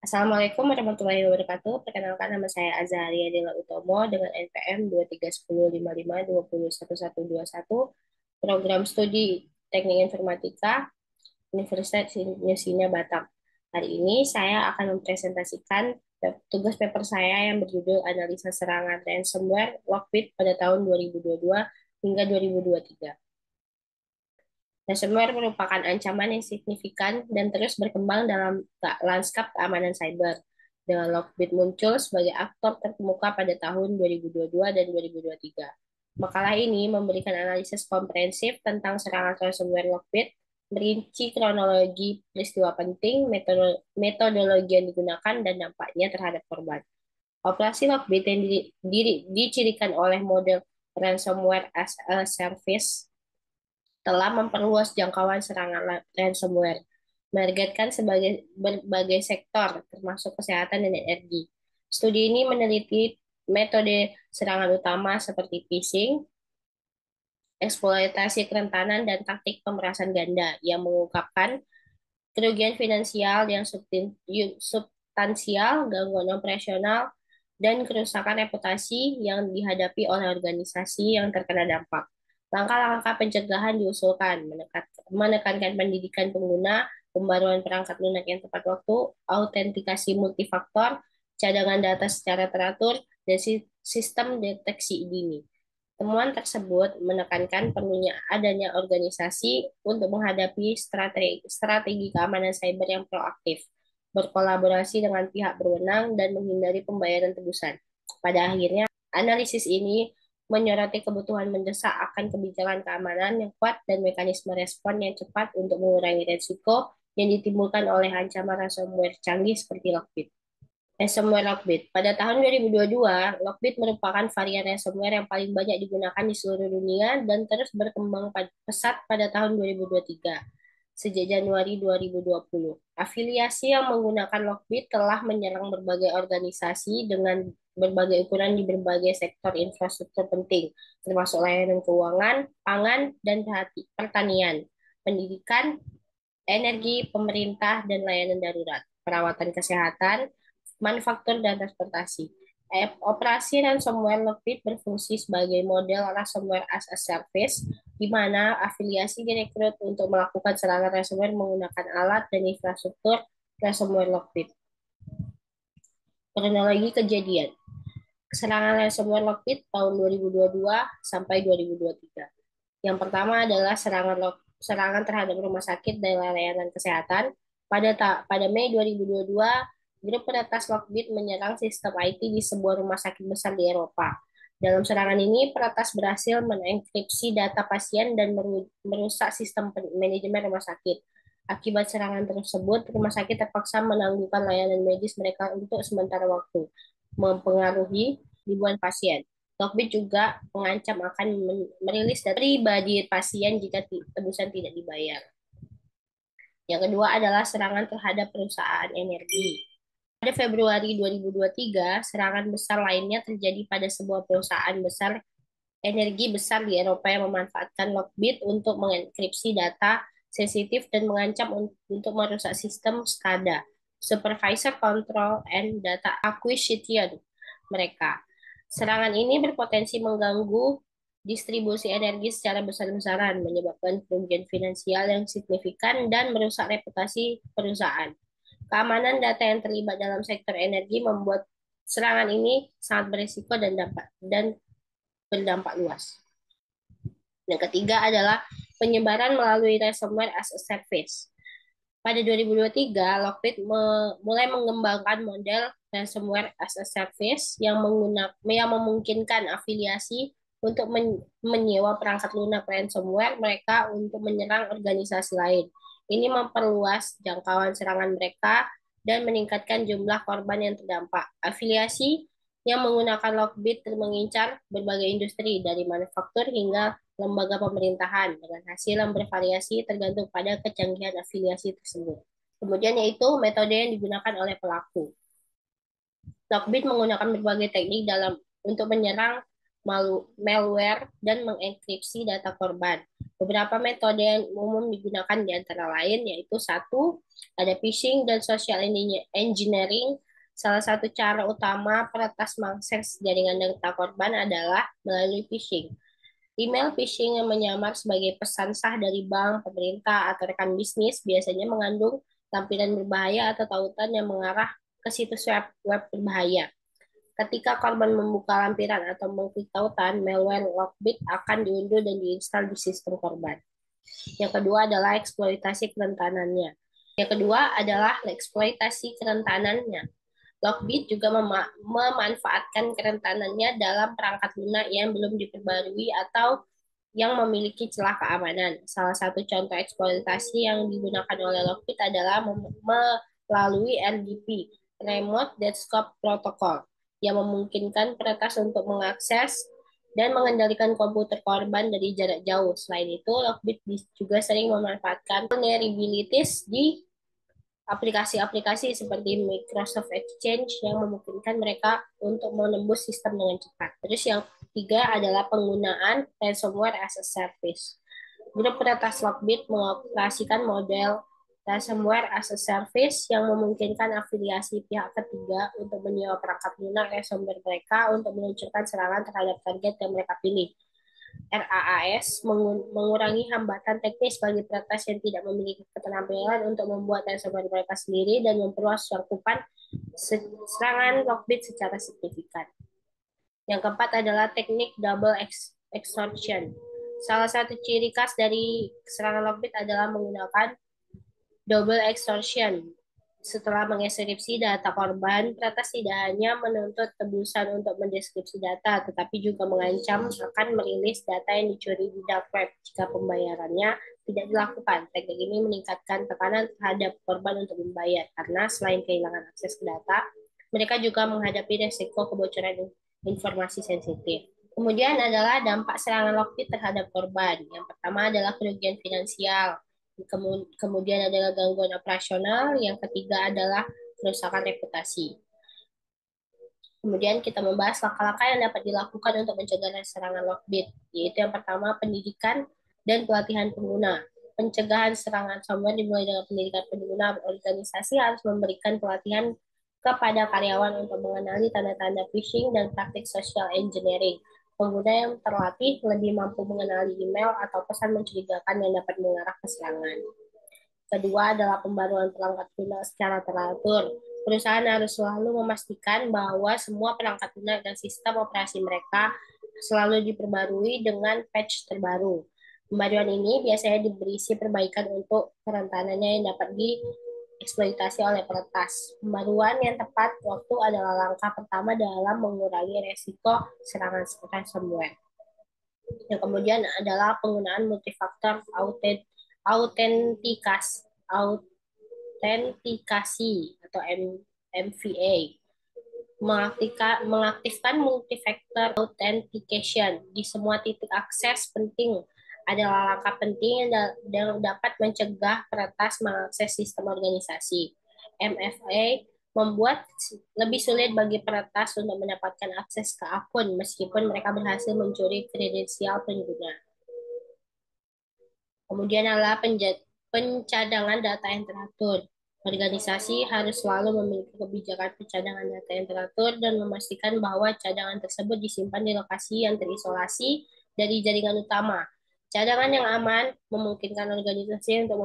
Assalamualaikum warahmatullahi wabarakatuh. Perkenalkan nama saya Azaria Dela Utomo dengan NPM 231055201121, Program Studi Teknik Informatika Universitas Indonesia Batam. Hari ini saya akan mempresentasikan tugas paper saya yang berjudul Analisa Serangan Ransomware Lockbit pada tahun 2022 hingga 2023. Ransomware merupakan ancaman yang signifikan dan terus berkembang dalam lanskap keamanan cyber, dengan Lockbit muncul sebagai aktor terkemuka pada tahun 2022 dan 2023. Makalah ini memberikan analisis komprehensif tentang serangan ransomware Lockbit, merinci kronologi peristiwa penting, metodologi yang digunakan, dan dampaknya terhadap korban. Operasi Lockbit yang dicirikan oleh model ransomware as a service telah memperluas jangkauan serangan ransomware, menargetkan berbagai sektor, termasuk kesehatan dan energi. Studi ini meneliti metode serangan utama seperti phishing, eksploitasi kerentanan, dan taktik pemerasan ganda yang mengungkapkan kerugian finansial yang substansial, gangguan operasional, dan kerusakan reputasi yang dihadapi oleh organisasi yang terkena dampak. Langkah-langkah pencegahan diusulkan, menekankan pendidikan pengguna, pembaruan perangkat lunak yang tepat waktu, autentikasi multifaktor, cadangan data secara teratur, dan sistem deteksi dini. Temuan tersebut menekankan perlunya adanya organisasi untuk menghadapi strategi keamanan cyber yang proaktif, berkolaborasi dengan pihak berwenang, dan menghindari pembayaran tebusan. Pada akhirnya, analisis ini menyoroti kebutuhan mendesak akan kebijakan keamanan yang kuat dan mekanisme respon yang cepat untuk mengurangi risiko yang ditimbulkan oleh ancaman ransomware canggih seperti Lockbit. Ransomware Lockbit. Pada tahun 2022, Lockbit merupakan varian ransomware yang paling banyak digunakan di seluruh dunia dan terus berkembang pesat pada tahun 2023. Sejak Januari 2020, afiliasi yang menggunakan Lockbit telah menyerang berbagai organisasi dengan berbagai ukuran di berbagai sektor infrastruktur penting, termasuk layanan keuangan, pangan, dan pertanian, pendidikan, energi, pemerintah, dan layanan darurat, perawatan kesehatan, manufaktur, dan transportasi. Operasi ransomware Lockbit berfungsi sebagai model ransomware as a service, di mana afiliasi direkrut untuk melakukan serangan ransomware menggunakan alat dan infrastruktur ransomware Lockbit. Kronologi kejadian. Serangan ransomware Lockbit tahun 2022 sampai 2023. Yang pertama adalah serangan terhadap rumah sakit dan layanan kesehatan. Pada Mei 2022, grup peretas Lockbit menyerang sistem IT di sebuah rumah sakit besar di Eropa. Dalam serangan ini, peretas berhasil mengenkripsi data pasien dan merusak sistem manajemen rumah sakit. Akibat serangan tersebut, rumah sakit terpaksa menangguhkan layanan medis mereka untuk sementara waktu, mempengaruhi ribuan pasien. Lockbit juga mengancam akan merilis data pribadi pasien jika tebusan tidak dibayar. Yang kedua adalah serangan terhadap perusahaan energi. Pada Februari 2023, serangan besar lainnya terjadi pada sebuah perusahaan besar energi besar di Eropa yang memanfaatkan Lockbit untuk mengenkripsi data sensitif dan mengancam untuk merusak sistem SCADA, Supervisor Control and Data Acquisition mereka. Serangan ini berpotensi mengganggu distribusi energi secara besar-besaran, menyebabkan kerugian finansial yang signifikan dan merusak reputasi perusahaan. Keamanan data yang terlibat dalam sektor energi membuat serangan ini sangat berisiko dan berdampak luas. Yang ketiga adalah penyebaran melalui ransomware as a service. Pada 2023, Lockbit mulai mengembangkan model ransomware as a service yang memungkinkan afiliasi untuk menyewa perangkat lunak ransomware mereka untuk menyerang organisasi lain. Ini memperluas jangkauan serangan mereka dan meningkatkan jumlah korban yang terdampak. Afiliasi yang menggunakan Lockbit mengincar berbagai industri dari manufaktur hingga lembaga pemerintahan dengan hasil yang bervariasi tergantung pada kecanggihan afiliasi tersebut. Kemudian yaitu metode yang digunakan oleh pelaku. Lockbit menggunakan berbagai teknik untuk menyerang malware dan mengenkripsi data korban. Beberapa metode yang umum digunakan di antara lain yaitu satu, ada phishing dan social engineering. Salah satu cara utama peretas mengakses jaringan data korban adalah melalui phishing. Email phishing yang menyamar sebagai pesan sah dari bank, pemerintah, atau rekan bisnis biasanya mengandung tampilan berbahaya atau tautan yang mengarah ke situs web berbahaya. Ketika korban membuka lampiran atau mengklik tautan, malware Lockbit akan diunduh dan diinstal di sistem korban. Yang kedua adalah eksploitasi kerentanannya. Yang kedua adalah eksploitasi kerentanannya. Lockbit juga memanfaatkan kerentanannya dalam perangkat lunak yang belum diperbarui atau yang memiliki celah keamanan. Salah satu contoh eksploitasi yang digunakan oleh Lockbit adalah melalui RDP, Remote Desktop Protocol, yang memungkinkan peretas untuk mengakses dan mengendalikan komputer korban dari jarak jauh. Selain itu, Lockbit juga sering memanfaatkan vulnerabilities di aplikasi-aplikasi seperti Microsoft Exchange yang memungkinkan mereka untuk menembus sistem dengan cepat. Terus yang ketiga adalah penggunaan ransomware as a service. Grup peretas Lockbit mengoperasikan model ransomware as a service yang memungkinkan afiliasi pihak ketiga untuk menyewa perangkat lunak ransomware mereka untuk meluncurkan serangan terhadap target yang mereka pilih. RAAS mengurangi hambatan teknis bagi peretas yang tidak memiliki keterampilan untuk membuat ransomware mereka sendiri dan memperluas cakupan serangan Lockbit secara signifikan. Yang keempat adalah teknik double extortion. Salah satu ciri khas dari serangan Lockbit adalah menggunakan double extortion. Setelah mengekskripsi data korban, peretas tidak hanya menuntut tebusan untuk mendeskripsi data, tetapi juga mengancam akan merilis data yang dicuri di dark web jika pembayarannya tidak dilakukan. Teknik ini meningkatkan tekanan terhadap korban untuk membayar, karena selain kehilangan akses ke data, mereka juga menghadapi resiko kebocoran informasi sensitif. Kemudian adalah dampak serangan Lockbit terhadap korban. Yang pertama adalah kerugian finansial. Kemudian adalah gangguan operasional, yang ketiga adalah kerusakan reputasi. Kemudian kita membahas langkah-langkah yang dapat dilakukan untuk mencegah serangan Lockbit, yaitu yang pertama pendidikan dan pelatihan pengguna. Pencegahan serangan ransomware dimulai dengan pendidikan pengguna. Organisasi harus memberikan pelatihan kepada karyawan untuk mengenali tanda-tanda phishing dan praktik social engineering. Pengguna yang terlatih lebih mampu mengenali email atau pesan mencurigakan yang dapat mengarah ke serangan. Kedua adalah pembaruan perangkat lunak secara teratur. Perusahaan harus selalu memastikan bahwa semua perangkat lunak dan sistem operasi mereka selalu diperbarui dengan patch terbaru. Pembaruan ini biasanya berisi perbaikan untuk kerentanannya yang dapat dieksploitasi oleh peretas. Pembaruan yang tepat waktu adalah langkah pertama dalam mengurangi resiko serangan ransomware. Yang kemudian adalah penggunaan multifaktor autentikasi atau MVA. Mengaktifkan multifaktor authentication di semua titik akses penting adalah langkah penting yang dapat mencegah peretas mengakses sistem organisasi. MFA membuat lebih sulit bagi peretas untuk mendapatkan akses ke akun meskipun mereka berhasil mencuri kredensial pengguna. Kemudian adalah pencadangan data yang teratur. Organisasi harus selalu memiliki kebijakan pencadangan data yang teratur dan memastikan bahwa cadangan tersebut disimpan di lokasi yang terisolasi dari jaringan utama. Cadangan yang aman memungkinkan organisasi untuk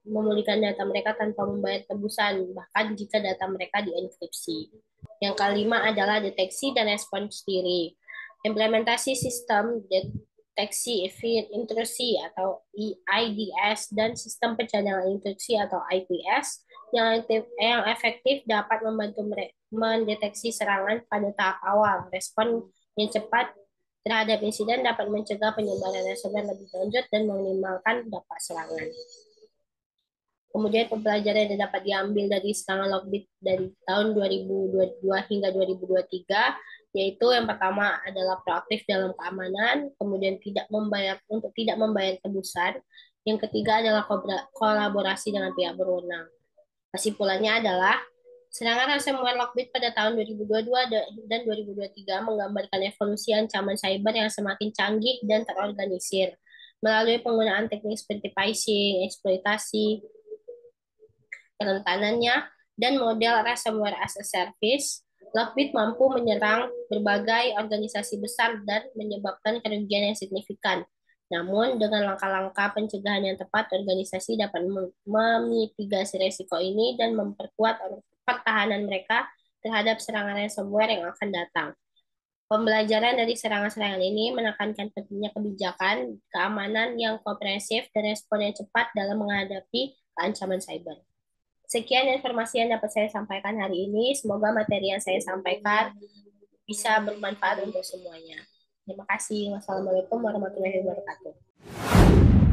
memulihkan data mereka tanpa membayar tebusan, bahkan jika data mereka dienkripsi. Yang kelima adalah deteksi dan respons diri. Implementasi sistem deteksi intrusi atau IDS dan sistem pencadangan intrusi atau IPS yang efektif dapat membantu mendeteksi serangan pada tahap awal. Respon yang cepat terhadap insiden dapat mencegah penyebaran ransomware lebih lanjut dan meminimalkan dampak serangan. Kemudian pembelajaran yang dapat diambil dari serangan Lockbit dari tahun 2022 hingga 2023, yaitu yang pertama adalah proaktif dalam keamanan, kemudian tidak membayar tebusan, yang ketiga adalah kolaborasi dengan pihak berwenang. Kesimpulannya adalah serangan ransomware Lockbit pada tahun 2022 dan 2023 menggambarkan evolusi ancaman cyber yang semakin canggih dan terorganisir. Melalui penggunaan teknik seperti phishing, eksploitasi, kerentanannya, dan model ransomware as a service, Lockbit mampu menyerang berbagai organisasi besar dan menyebabkan kerugian yang signifikan. Namun, dengan langkah-langkah pencegahan yang tepat, organisasi dapat memitigasi risiko ini dan memperkuat pertahanan mereka terhadap serangan ransomware yang akan datang. Pembelajaran dari serangan-serangan ini menekankan pentingnya kebijakan, keamanan yang komprehensif, dan respon yang cepat dalam menghadapi ancaman cyber. Sekian informasi yang dapat saya sampaikan hari ini. Semoga materi yang saya sampaikan bisa bermanfaat untuk semuanya. Terima kasih. Wassalamualaikum warahmatullahi wabarakatuh.